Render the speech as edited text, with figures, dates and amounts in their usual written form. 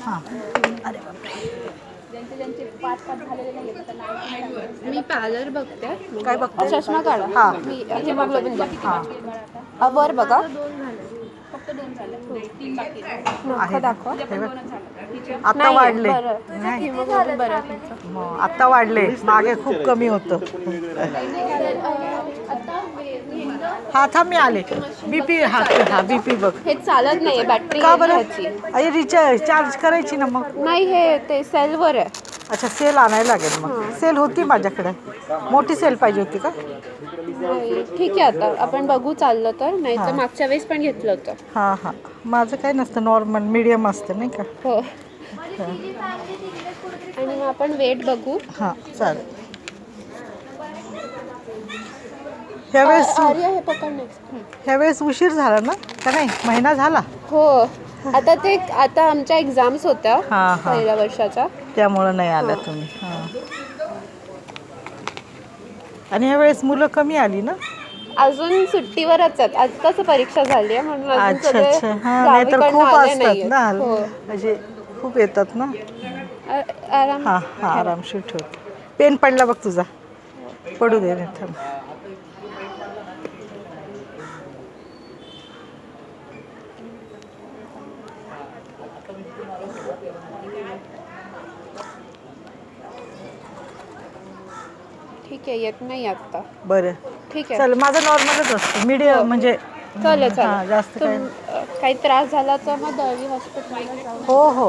हां. अरे बापरे. मी पार्लर बघते. काय बघते? चष्मा काढा. हां. मी हिमोग्लोबिन बघते. हां. वर बघा. फक्त 2 झाले. 3 बाकी आहेत. नख दाखवा. हे बघ. दोनच झालं. आता नाही वाढले. बरं. नाही. हिमोग्लोबिन बरं आहे तुमचं. हो, आता वाढले. मागे खूप कमी होतं. हा थांब मी आले. बीपी हा बीपी बघ. हे चालत नाहीये बॅटरी का बरं? ह्याची. अरे रिचार्ज चार्ज करायची ना मग. नाही हे ते सेलवर आहे. अच्छा सेल आणायला लागेल मग. सेल होती माझ्याकडे. मोठी सेल पाहिजे होती का? नाही ठीक आहे आता आपण बघू चाललं तर नाही तर हां. मागच्या वेळेस पण घेतलं होतं. हां हां माझं काही नसतं नॉर्मल मीडियम असतं नाही का. हो आणि मग आपण वेट बघू. हां चालेल. ह्यावेळेस आर्या हे पकड next. ह्यावेळेस उशीर झाला ना का नाही महिना झाला. हो आता आमच्या एक्झाम्स होत्या हां हां पहिल्या वर्षाच्या. त्यामुळं नाही आल्या तुम्ही. हां आणि ह्यावेळेस मुलं कमी आली ना. अजून सुट्टीवरच आहेत. आत्ताच परीक्षा झाली आहे म्हणून अजून अच्छा सगळे अच्छा हां नाहीतर गावीकडनं खूप आले असतात नाहीयेत. ना हो म्हणजे खूप येतात ना. आराम. हां हां आरामशीर ठेव. पेन पडला बघ तुझा. पडू दे रे थांब. ठीक आहे येत नाही आत्ता. बरं ठीक आहे चल माझं नॉर्मलच असतं मीडियम म्हणजे चालेल हां जास्त काय काही त्रास झाला तर मग दळवी हॉस्पिटलला जाऊ. हो हो